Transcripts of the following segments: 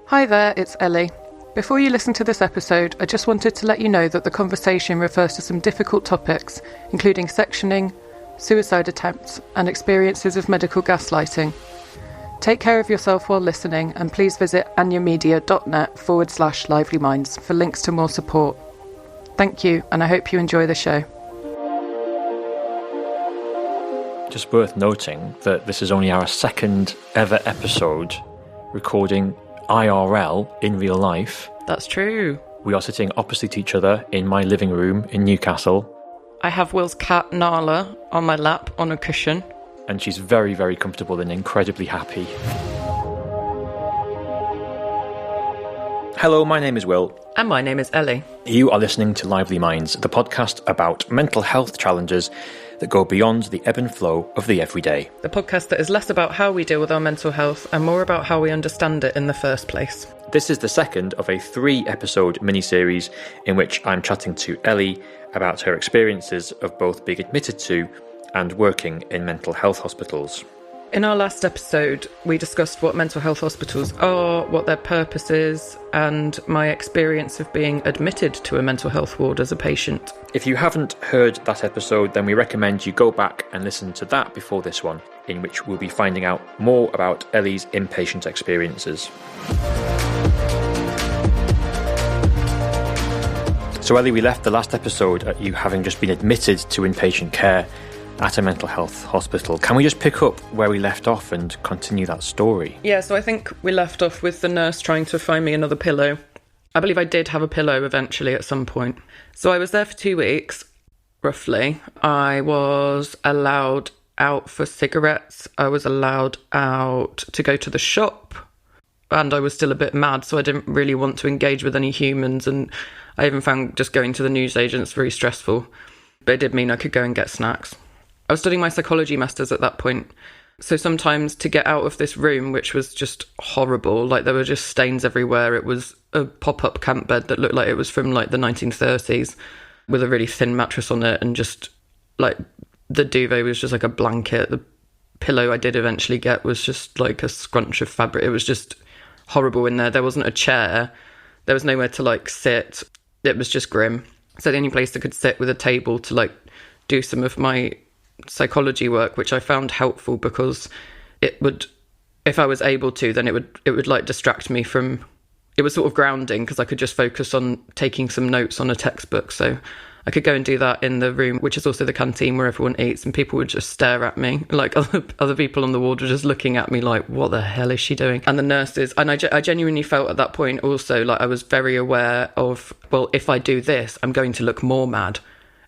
Hi there, it's Ellie. Before you listen to this episode, I just wanted to let you know that the conversation refers to some difficult topics, including sectioning, suicide attempts, and experiences of medical gaslighting. Take care of yourself while listening, and please visit anyamedia.net/livelyminds for links to more support. Thank you, and I hope you enjoy the show. Just worth noting that this is only our second ever episode recording IRL in real life. That's true. We are sitting opposite each other in my living room in Newcastle. I have Will's cat Nala on my lap on a cushion. And she's very, very comfortable and incredibly happy. Hello, my name is Will. And my name is Ellie. You are listening to Lively Minds, the podcast about mental health challenges that go beyond the ebb and flow of the everyday. The podcast that is less about how we deal with our mental health and more about how we understand it in the first place. This is the second of a 3-episode mini-series in which I'm chatting to Ellie about her experiences of both being admitted to and working in mental health hospitals. In our last episode, we discussed what mental health hospitals are, what their purpose is, and my experience of being admitted to a mental health ward as a patient. If you haven't heard that episode, then we recommend you go back and listen to that before this one, in which we'll be finding out more about Ellie's inpatient experiences. So Ellie, we left the last episode at you having just been admitted to inpatient care at a mental health hospital. Can we just pick up where we left off and continue that story? Yeah, so I think we left off with the nurse trying to find me another pillow. I believe I did have a pillow eventually at some point. So I was there for 2 weeks, roughly. I was allowed out for cigarettes. I was allowed out to go to the shop. And I was still a bit mad, so I didn't really want to engage with any humans. And I even found just going to the newsagents very stressful. But it did mean I could go and get snacks. I was studying my psychology masters at that point. So sometimes to get out of this room, which was just horrible, like there were just stains everywhere. It was a pop-up camp bed that looked like it was from like the 1930s with a really thin mattress on it. And just like the duvet was just like a blanket. The pillow I did eventually get was just like a scrunch of fabric. It was just horrible in there. There wasn't a chair. There was nowhere to like sit. It was just grim. So the only place I could sit with a table to like do some of my psychology work, which I found helpful because it would, if I was able to, then it would like distract me from, it was sort of grounding because I could just focus on taking some notes on a textbook. So I could go and do that in the room, which is also the canteen where everyone eats, and people would just stare at me. Like other people on the ward were just looking at me like, what the hell is she doing? And the nurses, and I genuinely felt at that point also like I was very aware of, well, if I do this, I'm going to look more mad.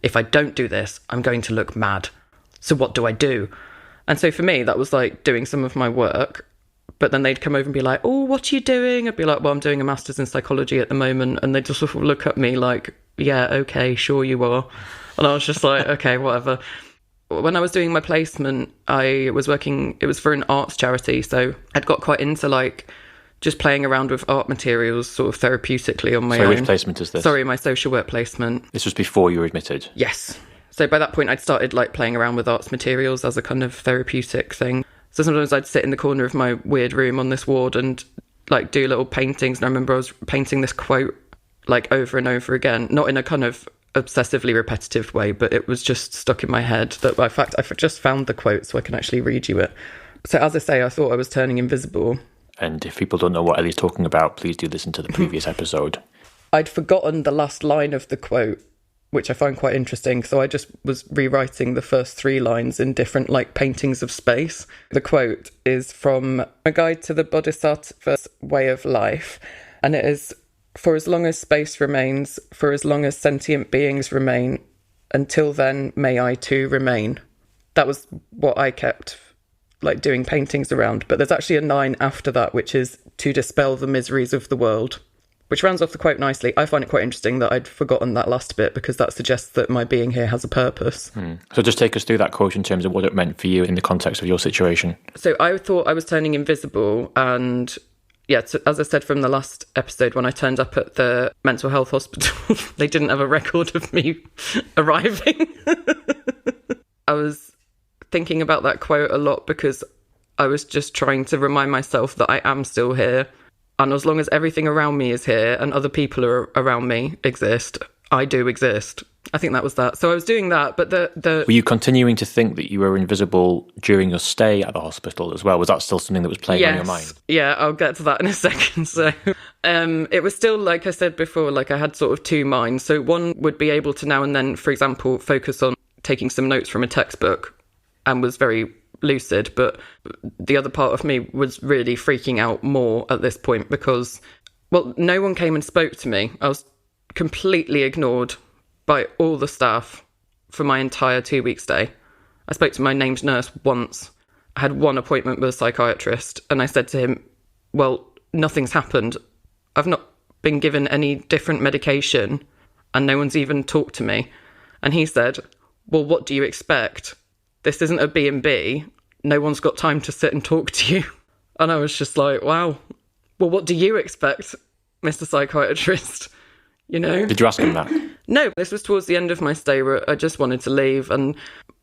If I don't do this, I'm going to look mad. So what do I do? And so for me, that was like doing some of my work. But then they'd come over and be like, oh, what are you doing? I'd be like, well, I'm doing a master's in psychology at the moment. And they'd just sort of look at me like, yeah, okay, sure you are. And I was just like, okay, whatever. When I was doing my placement, I was working, it was for an arts charity. So I'd got quite into like just playing around with art materials sort of therapeutically on my own. So which placement is this? Sorry, my social work placement. This was before you were admitted? Yes. So by that point, I'd started like playing around with arts materials as a kind of therapeutic thing. So sometimes I'd sit in the corner of my weird room on this ward and like do little paintings. And I remember I was painting this quote like over and over again, not in a kind of obsessively repetitive way, but it was just stuck in my head that in fact, I just found the quote so I can actually read you it. So as I say, I thought I was turning invisible. And if people don't know what Ellie's talking about, please do listen to the previous episode. I'd forgotten the last line of the quote, which I find quite interesting. So I just was rewriting the first 3 lines in different like paintings of space. The quote is from A Guide to the Bodhisattva's Way of Life. And it is, for as long as space remains, for as long as sentient beings remain, until then may I too remain. That was what I kept like doing paintings around. But there's actually a 9 after that, which is to dispel the miseries of the world, which rounds off the quote nicely. I find it quite interesting that I'd forgotten that last bit because that suggests that my being here has a purpose. So just take us through that quote in terms of what it meant for you in the context of your situation. So I thought I was turning invisible, and yeah, so as I said from the last episode, when I turned up at the mental health hospital, they didn't have a record of me arriving. I was thinking about that quote a lot because I was just trying to remind myself that I am still here. And as long as everything around me is here and other people are around me exist, I do exist. I think that was that. So I was doing that, but the Were you continuing to think that you were invisible during your stay at the hospital as well? Was that still something that was playing on your mind? Yeah, I'll get to that in a second. So it was still, like I said before, like I had sort of two minds. So one would be able to now and then, for example, focus on taking some notes from a textbook and was very lucid, but the other part of me was really freaking out more at this point because, well, no one came and spoke to me. I was completely ignored by all the staff for my entire 2-week stay. I spoke to my named nurse once. I had one appointment with a psychiatrist, and I said to him, well, nothing's happened. I've not been given any different medication, and no one's even talked to me. And he said, well, what do you expect? This isn't a B&B. No one's got time to sit and talk to you. And I was just like, wow. Well, what do you expect, Mr. Psychiatrist? You know? Did you ask him that? No, this was towards the end of my stay where I just wanted to leave. And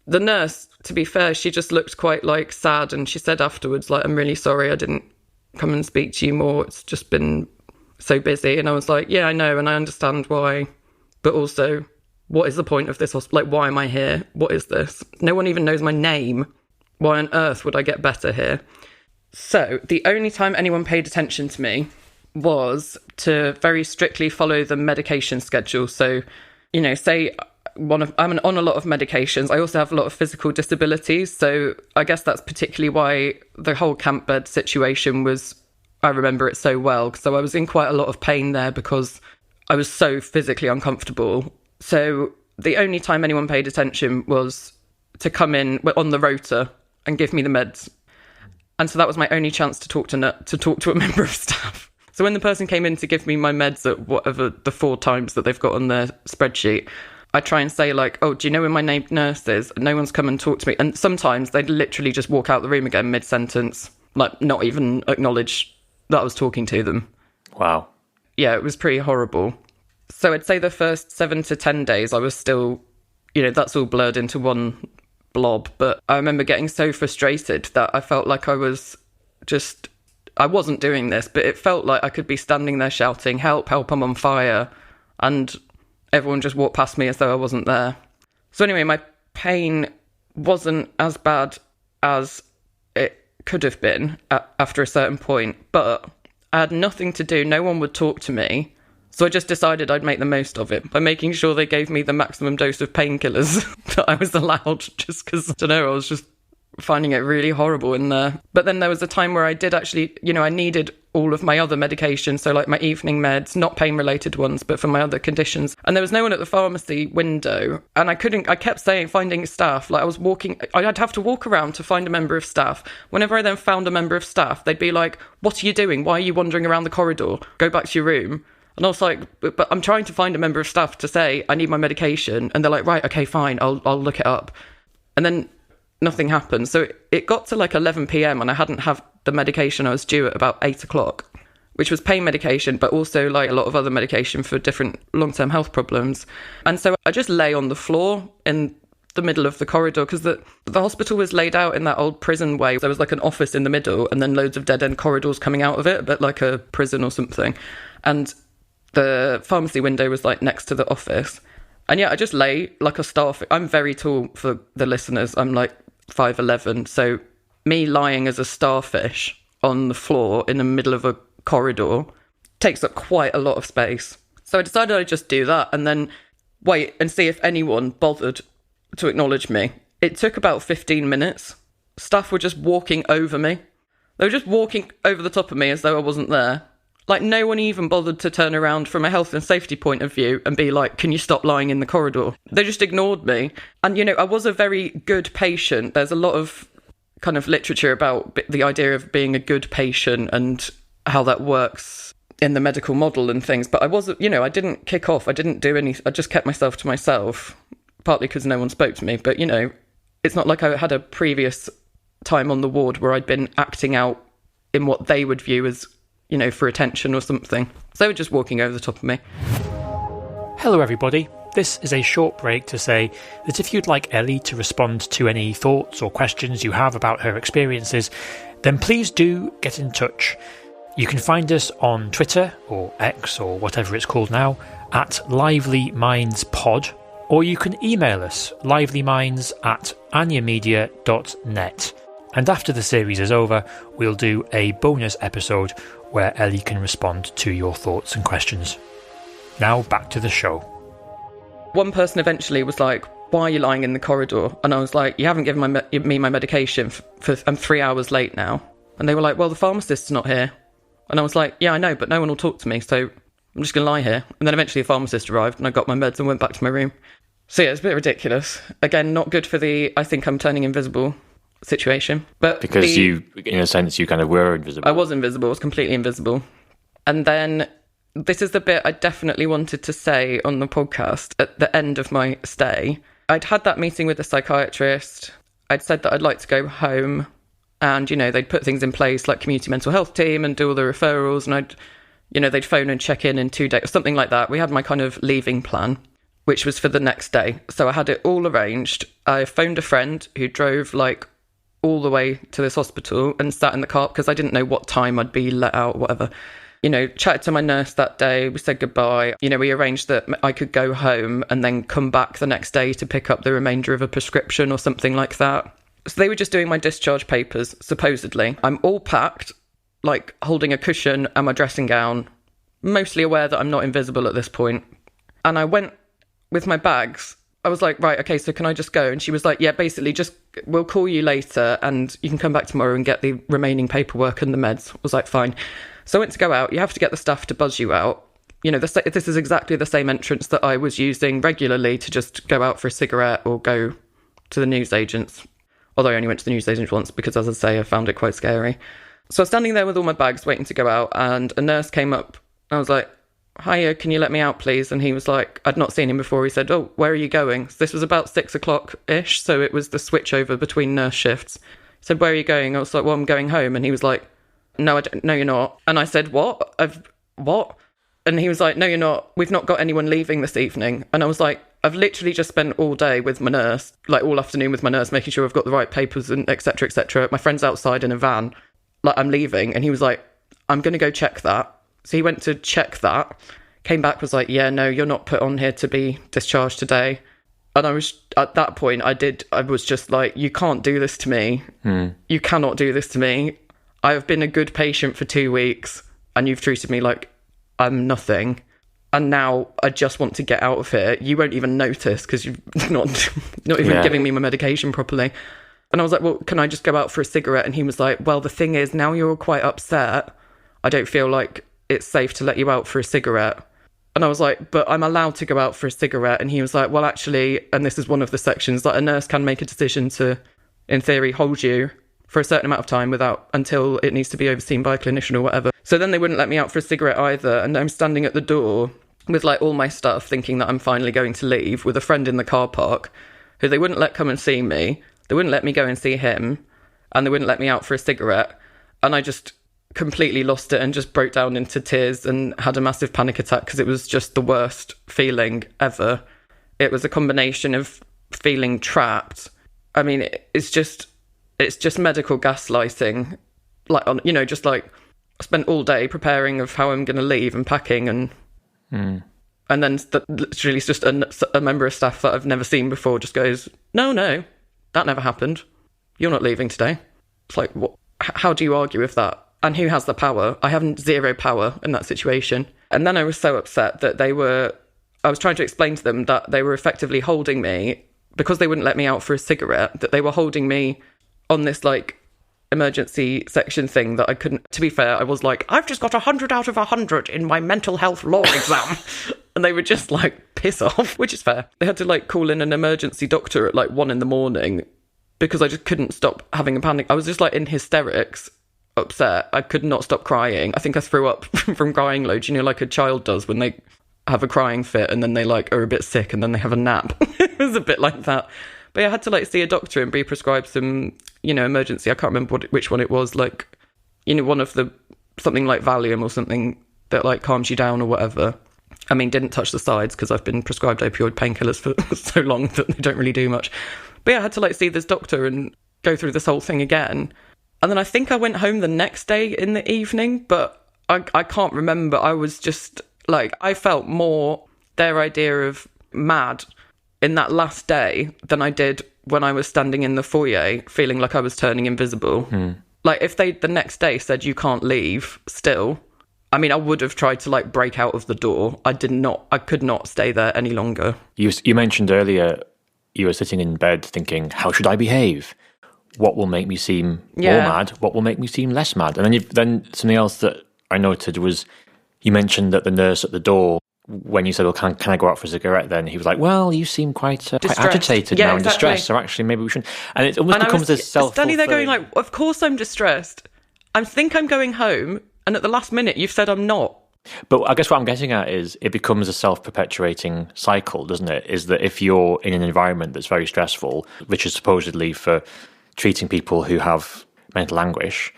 the nurse, to be fair, she just looked quite like sad. And she said afterwards, like, I'm really sorry I didn't come and speak to you more. It's just been so busy. And I was like, yeah, I know. And I understand why. But also, what is the point of this hospital? Like, why am I here? What is this? No one even knows my name. Why on earth would I get better here? So the only time anyone paid attention to me was to very strictly follow the medication schedule. So, you know, say I'm on a lot of medications. I also have a lot of physical disabilities. So I guess that's particularly why the whole camp bed situation was, I remember it so well. So I was in quite a lot of pain there because I was so physically uncomfortable. So the only time anyone paid attention was to come in on the rota and give me the meds. And so that was my only chance to talk to a member of staff. So when the person came in to give me my meds at whatever the 4 times that they've got on their spreadsheet, I try and say like, oh, do you know where my named nurse is? No one's come and talked to me. And sometimes they'd literally just walk out the room again mid-sentence, like not even acknowledge that I was talking to them. Wow. Yeah, it was pretty horrible. So I'd say the first 7 to 10 days I was still, you know, that's all blurred into one blob. But I remember getting so frustrated that I felt like I wasn't doing this, but it felt like I could be standing there shouting, help, help, I'm on fire. And everyone just walked past me as though I wasn't there. So anyway, my pain wasn't as bad as it could have been after a certain point, but I had nothing to do. No one would talk to me. So I just decided I'd make the most of it by making sure they gave me the maximum dose of painkillers that I was allowed, just because, I don't know, I was just finding it really horrible in there. But then there was a time where I did actually, you know, I needed all of my other medications, so like my evening meds, not pain-related ones, but for my other conditions. And there was no one at the pharmacy window, and I kept saying, finding staff, like I was walking, I'd have to walk around to find a member of staff. Whenever I then found a member of staff, they'd be like, what are you doing? Why are you wandering around the corridor? Go back to your room. And I was like, but I'm trying to find a member of staff to say, I need my medication. And they're like, right, okay, fine, I'll look it up. And then nothing happened. So it got to like 11 p.m. and I hadn't had the medication. I was due at about 8 o'clock, which was pain medication, but also like a lot of other medication for different long-term health problems. And so I just lay on the floor in the middle of the corridor because the hospital was laid out in that old prison way. There was like an office in the middle and then loads of dead-end corridors coming out of it, but like a prison or something. And the pharmacy window was like next to the office. And yeah, I just lay like a starfish. I'm very tall for the listeners. I'm like 5'11". So me lying as a starfish on the floor in the middle of a corridor takes up quite a lot of space. So I decided I'd just do that and then wait and see if anyone bothered to acknowledge me. It took about 15 minutes. Staff were just walking over me. They were just walking over the top of me as though I wasn't there. Like, no one even bothered to turn around from a health and safety point of view and be like, can you stop lying in the corridor? They just ignored me. And, you know, I was a very good patient. There's a lot of kind of literature about the idea of being a good patient and how that works in the medical model and things. But I wasn't, you know, I didn't kick off. I didn't do anything. I just kept myself to myself, partly because no one spoke to me. But, you know, it's not like I had a previous time on the ward where I'd been acting out in what they would view as, you know, for attention or something. So they were just walking over the top of me. Hello everybody. This is a short break to say that if you'd like Ellie to respond to any thoughts or questions you have about her experiences, then please do get in touch. You can find us on Twitter, or X, or whatever it's called now, at livelymindspod, or you can email us, livelyminds@anyamedia.net. And after the series is over, we'll do a bonus episode where Ellie can respond to your thoughts and questions. Now back to the show. One person eventually was like, why are you lying in the corridor? And I was like, you haven't given me my medication I'm 3 hours late now. And they were like, well, the pharmacist's not here. And I was like, yeah, I know, but no one will talk to me, so I'm just going to lie here. And then eventually the pharmacist arrived and I got my meds and went back to my room. So yeah, it's a bit ridiculous. Again, not good for the I think I'm turning invisible situation. But because you, in a sense, you kind of were invisible. I was invisible. I was completely invisible. And then this is the bit I definitely wanted to say on the podcast at the end of my stay. I'd had that meeting with the psychiatrist. I'd said that I'd like to go home. And, they'd put things in place like community mental health team and do all the referrals. And they'd phone and check in 2 days, something like that. We had my kind of leaving plan, which was for the next day. So I had it all arranged. I phoned a friend who drove all the way to this hospital and sat in the car because I didn't know what time I'd be let out, whatever. Chatted to my nurse that day. We said goodbye. We arranged that I could go home and then come back the next day to pick up the remainder of a prescription or something like that. So they were just doing my discharge papers, supposedly. I'm all packed, holding a cushion and my dressing gown, mostly aware that I'm not invisible at this point. And I went with my bags. I was like, right, okay, so can I just go? And she was like, yeah, basically we'll call you later and you can come back tomorrow and get the remaining paperwork and the meds. I was like, fine. So I went to go out. You have to get the stuff to buzz you out. This is exactly the same entrance that I was using regularly to just go out for a cigarette or go to the newsagents. Although I only went to the newsagents once because, as I say, I found it quite scary. So I was standing there with all my bags waiting to go out and a nurse came up. I was like, hiya, can you let me out, please? And he was like, I'd not seen him before. He said, oh, where are you going? So this was about 6 o'clock-ish, so it was the switch over between nurse shifts. He said, where are you going? I was like, well, I'm going home. And he was like, no, no, you're not. And I said, what? What? And he was like, no, you're not. We've not got anyone leaving this evening. And I was like, I've literally just spent all day with my nurse, all afternoon with my nurse, making sure I've got the right papers and et cetera, et cetera. My friend's outside in a van, I'm leaving. And he was like, I'm going to go check that. So he went to check that, came back, was like, yeah, no, you're not put on here to be discharged today. And I was, at that point, I was just like, you can't do this to me. You cannot do this to me. I have been a good patient for 2 weeks and you've treated me like I'm nothing. And now I just want to get out of here. You won't even notice because you've not even giving me my medication properly. And I was like, well, can I just go out for a cigarette? And he was like, well, the thing is, now you're all quite upset. I don't feel like it's safe to let you out for a cigarette. And I was like, but I'm allowed to go out for a cigarette. And he was like, well, actually, and this is one of the sections, a nurse can make a decision to, in theory, hold you for a certain amount of time until it needs to be overseen by a clinician or whatever. So then they wouldn't let me out for a cigarette either. And I'm standing at the door with all my stuff, thinking that I'm finally going to leave, with a friend in the car park who they wouldn't let come and see me. They wouldn't let me go and see him. And they wouldn't let me out for a cigarette. And I just completely lost it and just broke down into tears and had a massive panic attack because it was just the worst feeling ever. It was a combination of feeling trapped. I mean, it's just medical gaslighting. I spent all day preparing of how I'm going to leave and packing and then literally it's just a member of staff that I've never seen before just goes, no, that never happened. You're not leaving today. It's like, what? How do you argue with that? And who has the power? I have zero power in that situation. And then I was so upset that I was trying to explain to them that they were effectively holding me, because they wouldn't let me out for a cigarette, that they were holding me on this emergency section thing that I couldn't. To be fair, I was like, I've just got 100 out of 100 in my mental health law exam. And they were just piss off, which is fair. They had to call in an emergency doctor at 1 a.m. because I just couldn't stop having a panic. I was just in hysterics, upset. I could not stop crying. I think I threw up from crying loads, like a child does when they have a crying fit and then they are a bit sick and then they have a nap. It was a bit like that. But I had to see a doctor and be prescribed some, emergency. I can't remember which one it was. One of the, something like Valium or something that calms you down or whatever. I mean, didn't touch the sides because I've been prescribed opioid painkillers for so long that they don't really do much. But yeah, I had to see this doctor and go through this whole thing again. And then I think I went home the next day in the evening, but I can't remember. I was just like, I felt more their idea of mad in that last day than I did when I was standing in the foyer feeling like I was turning invisible. Like, if they the next day said you can't leave still, I mean, I would have tried to like break out of the door. I could not stay there any longer. You mentioned earlier you were sitting in bed thinking, how should I behave? What will make me seem more mad? What will make me seem less mad? And then something else that I noted was you mentioned that the nurse at the door, when you said, well, can I go out for a cigarette then? He was like, well, you seem quite agitated now and distressed, so actually maybe we shouldn't. And it almost becomes this self-fulfilling. Standing there going like, of course I'm distressed. I think I'm going home, and at the last minute you've said I'm not. But I guess what I'm getting at is it becomes a self-perpetuating cycle, doesn't it? Is that if you're in an environment that's very stressful, which is supposedly for treating people who have mental anguish,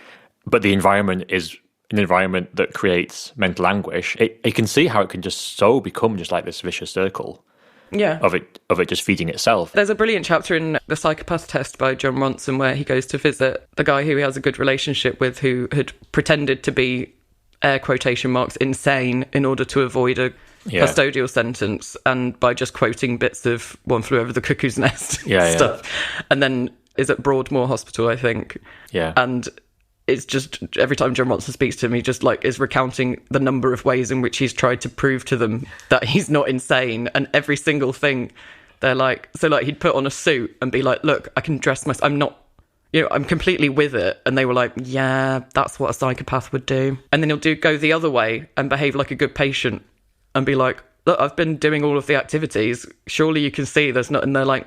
but the environment is an environment that creates mental anguish, it can see how it can just so become just like this vicious circle of it just feeding itself. There's a brilliant chapter in The Psychopath Test by John Ronson where he goes to visit the guy who he has a good relationship with, who had pretended to be, air quotation marks, insane in order to avoid a custodial sentence, and by just quoting bits of One Flew Over the Cuckoo's Nest stuff. And then is at Broadmoor Hospital, I think. Yeah. And it's just, every time John Ronson speaks to him, he just like is recounting the number of ways in which he's tried to prove to them that he's not insane, and every single thing they're like, so like he'd put on a suit and be like, look, I can dress myself, I'm not, you know, I'm completely with it. And they were like, yeah, that's what a psychopath would do. And then he'll go the other way and behave like a good patient and be like, look, I've been doing all of the activities, surely you can see there's not, and they're like,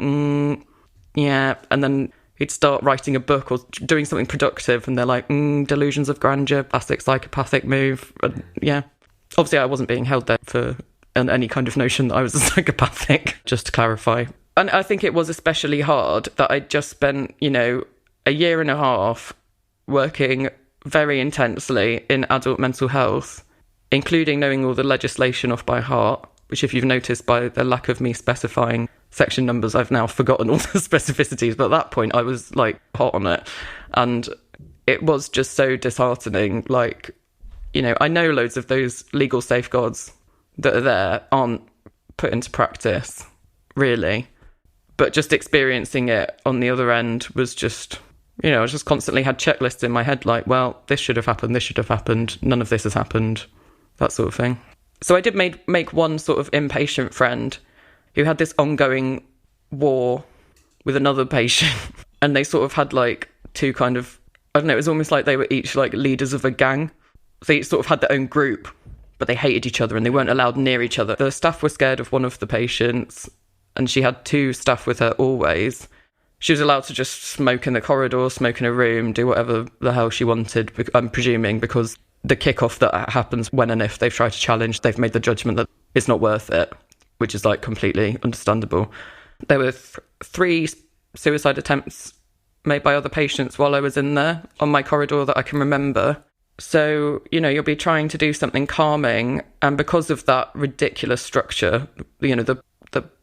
yeah. And then he'd start writing a book or doing something productive, and they're like, delusions of grandeur, classic psychopathic move. And yeah, obviously I wasn't being held there for any kind of notion that I was a psychopathic, just to clarify. And I think it was especially hard that I'd just spent, you know, a year and a half working very intensely in adult mental health, including knowing all the legislation off by heart, which, if you've noticed by the lack of me specifying section numbers, I've now forgotten all the specificities. But at that point, I was like hot on it. And it was just so disheartening. Like, you know, I know loads of those legal safeguards that are there aren't put into practice, really. But just experiencing it on the other end was just, you know, I just constantly had checklists in my head like, well, this should have happened, none of this has happened, that sort of thing. So I did make one sort of inpatient friend who had this ongoing war with another patient. And they sort of had like two kind of, I don't know, it was almost like they were each like leaders of a gang. So they each sort of had their own group, but they hated each other and they weren't allowed near each other. The staff were scared of one of the patients, and she had two staff with her always. She was allowed to just smoke in the corridor, smoke in a room, do whatever the hell she wanted, I'm presuming, because the kick-off that happens when and if they've tried to challenge, they've made the judgment that it's not worth it, which is like completely understandable. There were 3 suicide attempts made by other patients while I was in there on my corridor that I can remember. So, you know, you'll be trying to do something calming, and because of that ridiculous structure, you know, the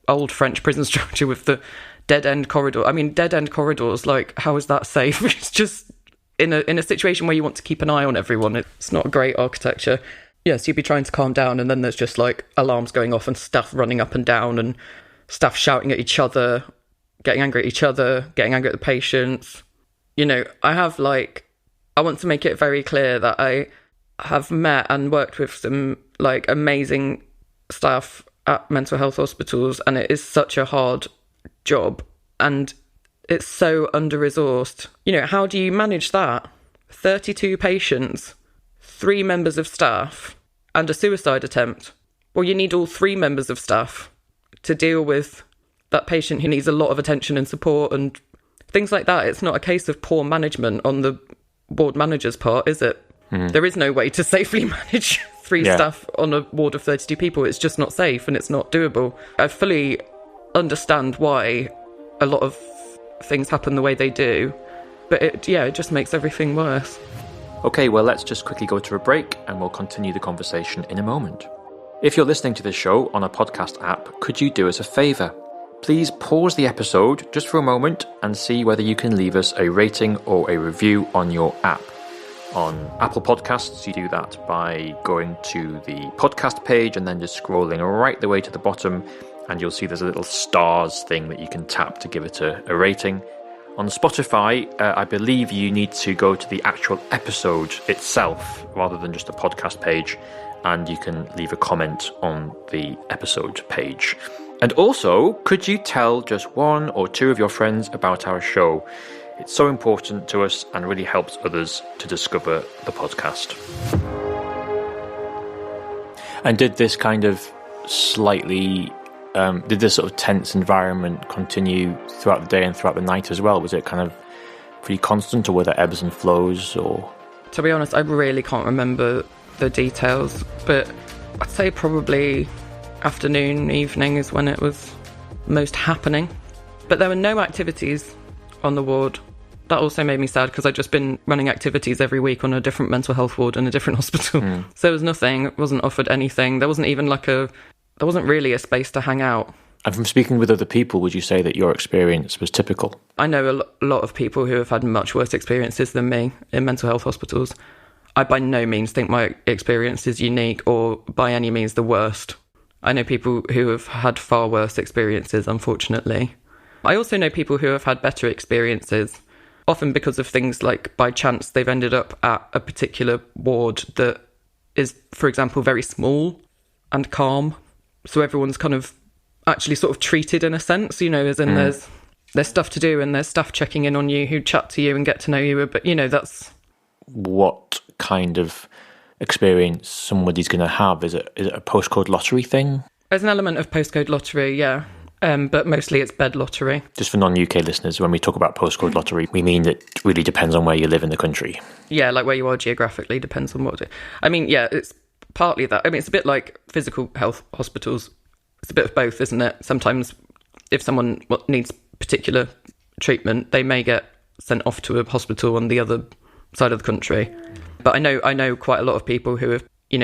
old French prison structure with the dead-end corridor. I mean, dead-end corridors, like, how is that safe? It's just in a situation where you want to keep an eye on everyone. It's not a great architecture. Yes, you'd be trying to calm down, and then there's just, like, alarms going off and staff running up and down and staff shouting at each other, getting angry at each other, getting angry at the patients. You know, I want to make it very clear that I have met and worked with some, like, amazing staff at mental health hospitals, and it is such a hard job, and it's so under-resourced. You know, how do you manage that? 32 patients, 3 members of staff, and a suicide attempt. Well, you need all 3 members of staff to deal with that patient who needs a lot of attention and support and things like that. It's not a case of poor management on the ward manager's part, is it? There is no way to safely manage 3 staff on a ward of 32 people. It's just not safe and it's not doable. I fully understand why a lot of things happen the way they do, but it just makes everything worse. Okay, well, let's just quickly go to a break and we'll continue the conversation in a moment. If you're listening to this show on a podcast app, could you do us a favour? Please pause the episode just for a moment and see whether you can leave us a rating or a review on your app. on Apple Podcasts, you do that by going to the podcast page and then just scrolling right the way to the bottom, and you'll see there's a little stars thing that you can tap to give it a rating. On Spotify, I believe you need to go to the actual episode itself rather than just a podcast page, and you can leave a comment on the episode page. And also, could you tell just one or two of your friends about our show? It's so important to us and really helps others to discover the podcast. And did this kind of slightly, did this sort of tense environment continue throughout the day and throughout the night as well? Was it kind of pretty constant, or were there ebbs and flows? Or to be honest, I really can't remember the details, but I'd say probably afternoon, evening is when it was most happening. But there were no activities on the ward. That also made me sad because I'd just been running activities every week on a different mental health ward in a different hospital. So there was nothing, wasn't offered anything. There wasn't even there wasn't really a space to hang out. And from speaking with other people, would you say that your experience was typical? I know a lot of people who have had much worse experiences than me in mental health hospitals. I by no means think my experience is unique or by any means the worst. I know people who have had far worse experiences, unfortunately. I also know people who have had better experiences, often because of things like by chance they've ended up at a particular ward that is, for example, very small and calm. So everyone's kind of actually sort of treated in a sense, as in there's stuff to do and there's staff checking in on you who chat to you and get to know you. But, that's... What kind of experience somebody's going to have? Is it a postcode lottery thing? There's an element of postcode lottery, yeah. But mostly it's bed lottery. Just for non-UK listeners, when we talk about postcode lottery, we mean it really depends on where you live in the country. Yeah, like where you are geographically depends on what... it's partly that. It's a bit like physical health hospitals. It's a bit of both, isn't it? Sometimes if someone needs particular treatment, they may get sent off to a hospital on the other side of the country. But I know quite a lot of people who have,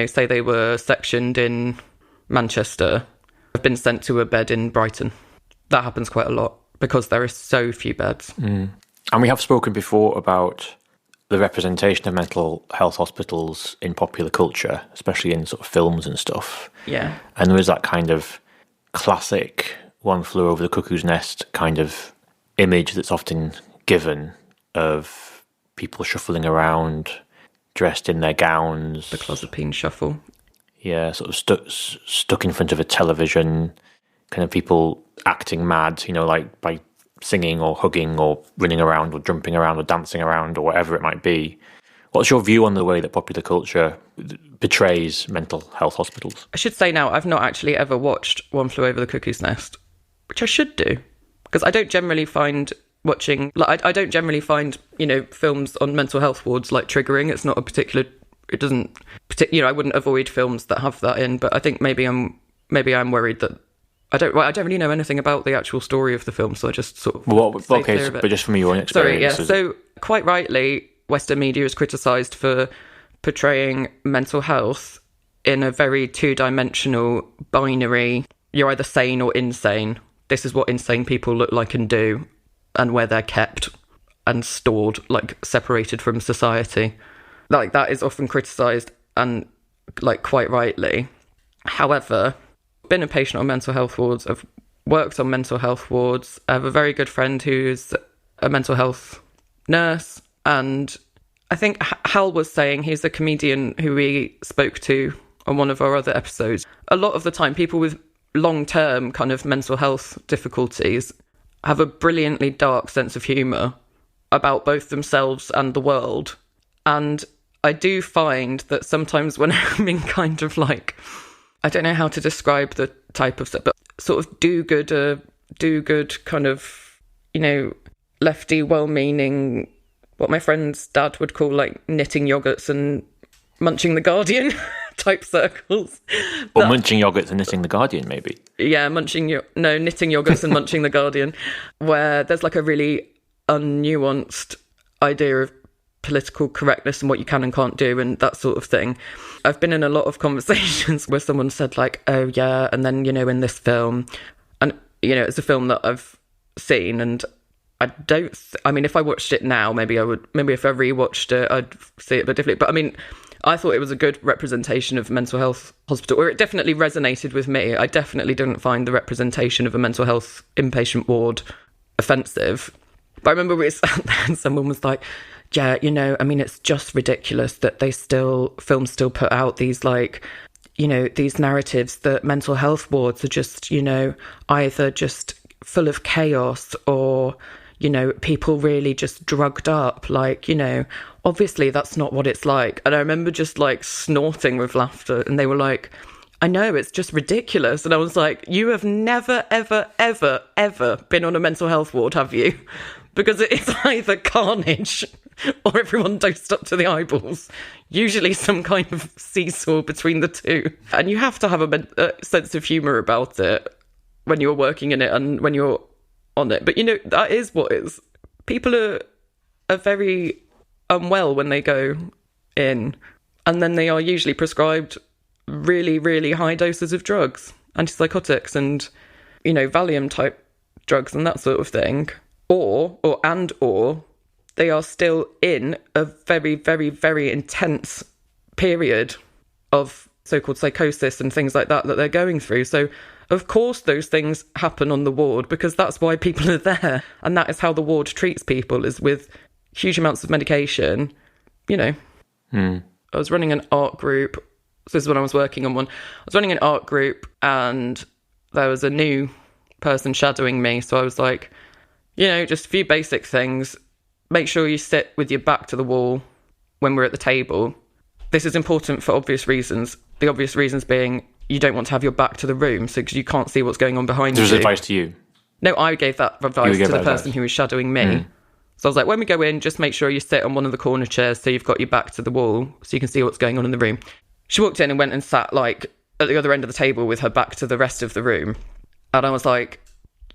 say they were sectioned in Manchester, have been sent to a bed in Brighton. That happens quite a lot because there are so few beds. And we have spoken before about the representation of mental health hospitals in popular culture, especially in sort of films and stuff. Yeah. And there is that kind of classic One Flew Over the Cuckoo's Nest kind of image that's often given of people shuffling around, dressed in their gowns. The clozapine shuffle. Yeah, sort of stuck in front of a television, kind of people acting mad, like by singing or hugging or running around or jumping around or dancing around or whatever it might be. What's your view on the way that popular culture portrays mental health hospitals? I should say now, I've not actually ever watched One Flew Over the Cuckoo's Nest, which I should do, because I don't generally find watching... I don't generally find, films on mental health wards, triggering. It's not a particular... It doesn't... I wouldn't avoid films that have that in, but I think maybe I'm worried that... I don't really know anything about the actual story of the film, so I just sort of... But just from your own experience... Sorry, yeah. So, quite rightly, Western media is criticised for portraying mental health in a very two-dimensional, binary, you're either sane or insane. This is what insane people look like and do, and where they're kept and stored, separated from society. That is often criticised, and, quite rightly. However... been a patient on mental health wards. I've worked on mental health wards. I have a very good friend who's a mental health nurse, and I think Hal was saying, he's a comedian who we spoke to on one of our other episodes. A lot of the time, people with long-term kind of mental health difficulties have a brilliantly dark sense of humour about both themselves and the world. And I do find that sometimes when I'm in kind of I don't know how to describe the type of stuff, but sort of do-good kind of, lefty, well-meaning, what my friend's dad would call knitting yogurts and munching the Guardian type circles. Or munching yogurts and knitting the Guardian, maybe. Yeah, knitting yogurts and munching the Guardian, where there's a really unnuanced idea of political correctness and what you can and can't do and that sort of thing. I've been in a lot of conversations where someone said oh yeah, and then in this film, and it's a film that I've seen, and I mean, if I watched it now, maybe if I rewatched it, I'd see it a bit differently. But I mean, I thought it was a good representation of a mental health hospital, or it definitely resonated with me. I definitely didn't find the representation of a mental health inpatient ward offensive. But I remember we sat there and someone was like, yeah, I mean, it's just ridiculous that films still put out these these narratives that mental health wards are just, either just full of chaos or, people really just drugged up. Obviously that's not what it's like. And I remember just snorting with laughter, and they were like, I know, it's just ridiculous. And I was like, you have never, ever, ever, ever been on a mental health ward, have you? Because it is either carnage or everyone dosed up to the eyeballs. Usually some kind of seesaw between the two. And you have to have a sense of humour about it when you're working in it and when you're on it. But, that is what is. People are very unwell when they go in. And then they are usually prescribed really, really high doses of drugs, antipsychotics and, Valium type drugs and that sort of thing. Or they are still in a very, very, very intense period of so-called psychosis and things like that they're going through. So, of course, those things happen on the ward because that's why people are there. And that is how the ward treats people, is with huge amounts of medication, I was running an art group. So this is when I was working on one. I was running an art group and there was a new person shadowing me. So I was like, just a few basic things. Make sure you sit with your back to the wall when we're at the table. This is important for obvious reasons. The obvious reasons being you don't want to have your back to the room because you can't see what's going on behind you. There's advice to you? No, I gave that advice to the person who was shadowing me. So I was like, when we go in, just make sure you sit on one of the corner chairs so you've got your back to the wall so you can see what's going on in the room. She walked in and went and sat at the other end of the table with her back to the rest of the room. And I was like,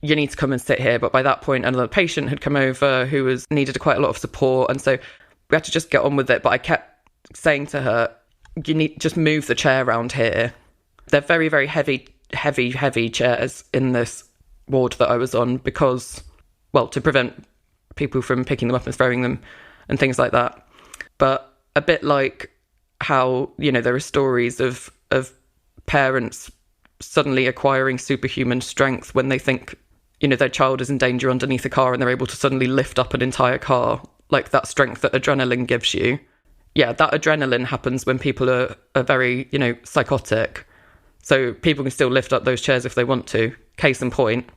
you need to come and sit here. But by that point, another patient had come over who needed quite a lot of support. And so we had to just get on with it. But I kept saying to her, you need just move the chair around here. They're very, very heavy, heavy, heavy chairs in this ward that I was on because, to prevent people from picking them up and throwing them and things like that. But a bit like how, there are stories of parents suddenly acquiring superhuman strength when they think, their child is in danger underneath a car and they're able to suddenly lift up an entire car, like that strength that adrenaline gives you. Yeah, that adrenaline happens when people are very, psychotic. So people can still lift up those chairs if they want to. Case in point,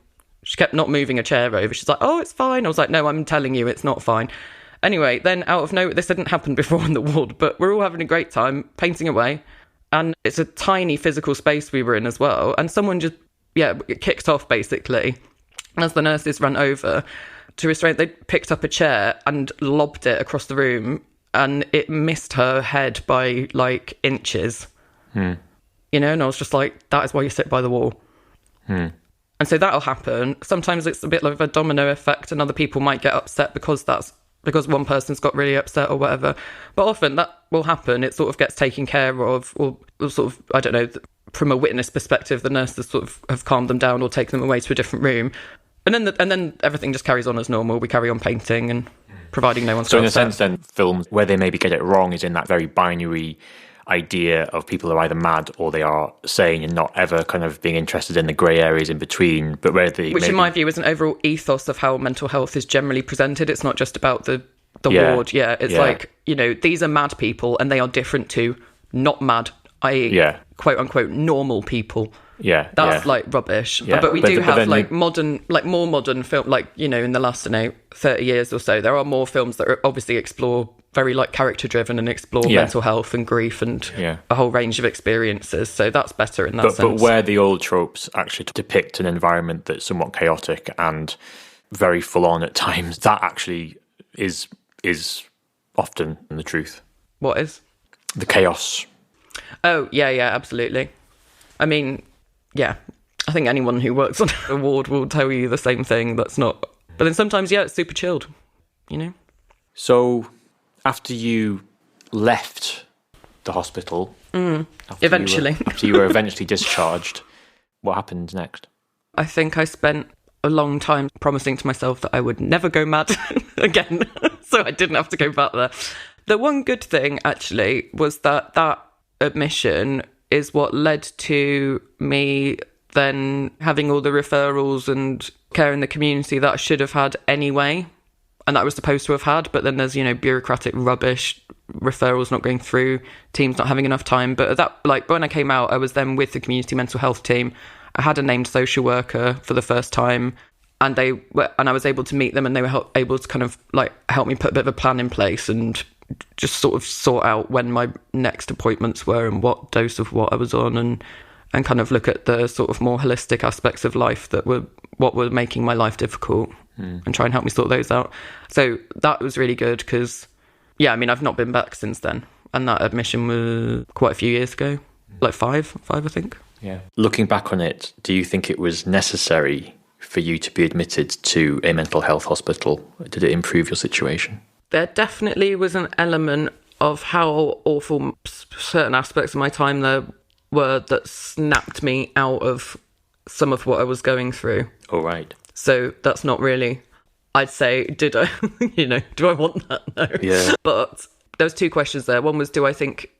she kept not moving a chair over. She's like, oh, it's fine. I was like, no, I'm telling you, it's not fine. Anyway, then out of nowhere, this hadn't happened before in the ward, but we're all having a great time painting away. And it's a tiny physical space we were in as well. And someone just, it kicked off basically. As the nurses ran over to restrain, they picked up a chair and lobbed it across the room and it missed her head by inches. And I was just like, that is why you sit by the wall. And so that'll happen. Sometimes it's a bit like a domino effect and other people might get upset because one person's got really upset or whatever. But often that will happen. It sort of gets taken care of or sort of, I don't know, from a witness perspective, the nurses sort of have calmed them down or taken them away to a different room. And then everything just carries on as normal. We carry on painting and providing no one's So in a upset. sense then, films where they maybe get it wrong is in that very binary idea of people are either mad or they are sane and not ever kind of being interested in the grey areas in between. But where Which in my view is an overall ethos of how mental health is generally presented. It's not just about the ward. Yeah, it's like, these are mad people and they are different to not mad, i.e. quote unquote normal people. That's rubbish. But we do have more modern film, in the last 30 years or so, there are more films that are obviously explore very character driven and explore mental health and grief and a whole range of experiences. So that's better in that sense. But where the old tropes actually depict an environment that's somewhat chaotic and very full on at times, that actually is often the truth. What is? The chaos. Oh, yeah, absolutely. I mean, I think anyone who works on a ward will tell you the same thing. That's not... But then sometimes, it's super chilled, So, after you left the hospital... Eventually. After you were eventually discharged, what happened next? I think I spent a long time promising to myself that I would never go mad again. So I didn't have to go back there. The one good thing, actually, was that admission is what led to me then having all the referrals and care in the community that I should have had anyway, and that I was supposed to have had. But then there's, bureaucratic rubbish, referrals not going through, teams not having enough time. But when I came out, I was then with the community mental health team. I had a named social worker for the first time, and I was able to meet them, and they were able to kind of help me put a bit of a plan in place and just sort of sort out when my next appointments were and what dose of what I was on, and kind of look at the sort of more holistic aspects of life that were making my life difficult, and try and help me sort those out. So that was really good because, I've not been back since then. And that admission was quite a few years ago, five, I think. Yeah. Looking back on it, do you think it was necessary for you to be admitted to a mental health hospital? Did it improve your situation? There definitely was an element of how awful certain aspects of my time there were that snapped me out of some of what I was going through. Oh, right. So that's not really, I'd say, did I, do I want that? No. Yeah. But there was two questions there. One was, do I think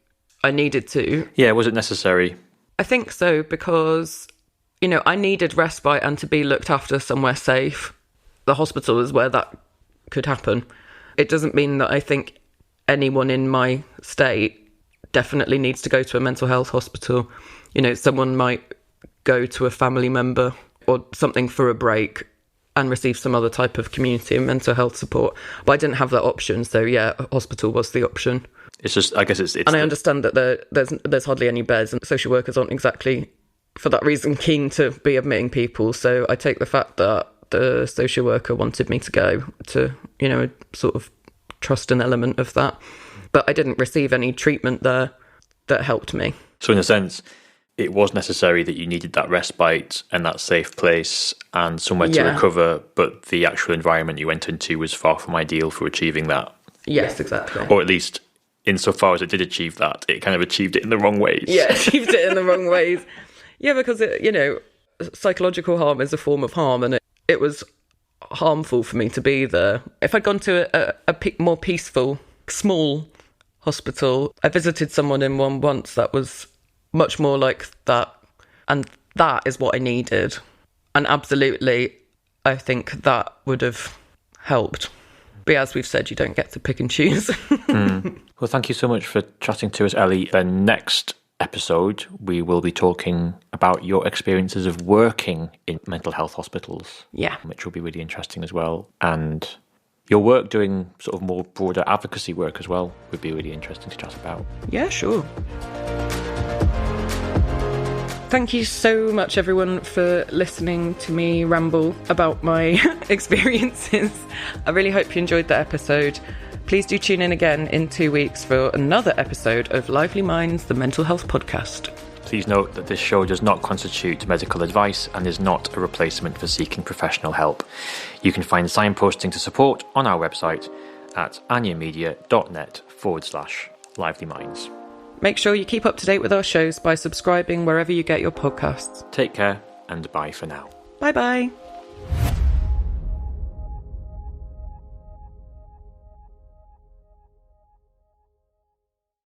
I needed to? Yeah, was it necessary? I think so, because, I needed respite and to be looked after somewhere safe. The hospital is where that could happen. It doesn't mean that I think anyone in my state definitely needs to go to a mental health hospital. Someone might go to a family member or something for a break and receive some other type of community and mental health support. But I didn't have that option. So, a hospital was the option. It's just, I guess it's and I understand that there's hardly any beds, and social workers aren't exactly, for that reason, keen to be admitting people. So I take the fact that the social worker wanted me to go to, sort of trust an element of that. But I didn't receive any treatment there that helped me. So in a sense, it was necessary that you needed that respite and that safe place and somewhere to recover, but the actual environment you went into was far from ideal for achieving that. Yes, exactly. Or at least, insofar as it did achieve that, it kind of achieved it in the wrong ways. Yeah, achieved it in the wrong ways. Yeah, because, psychological harm is a form of harm, and it was harmful for me to be there. If I'd gone to a more peaceful, small hospital, I visited someone in one once that was much more like that, and that is what I needed. And absolutely, I think that would have helped. But as we've said, you don't get to pick and choose. Well, thank you so much for chatting to us, Ellie. The next episode, we will be talking about your experiences of working in mental health hospitals. Yeah. Which will be really interesting as well. And your work doing sort of more broader advocacy work as well would be really interesting to chat about. Yeah, sure. Thank you so much, everyone, for listening to me ramble about my experiences. I really hope you enjoyed that episode. Please do tune in again in 2 weeks for another episode of Lively Minds, the mental health podcast. Please note that this show does not constitute medical advice and is not a replacement for seeking professional help. You can find signposting to support on our website at anyamedia.net/Lively Minds. Make sure you keep up to date with our shows by subscribing wherever you get your podcasts. Take care and bye for now. Bye-bye.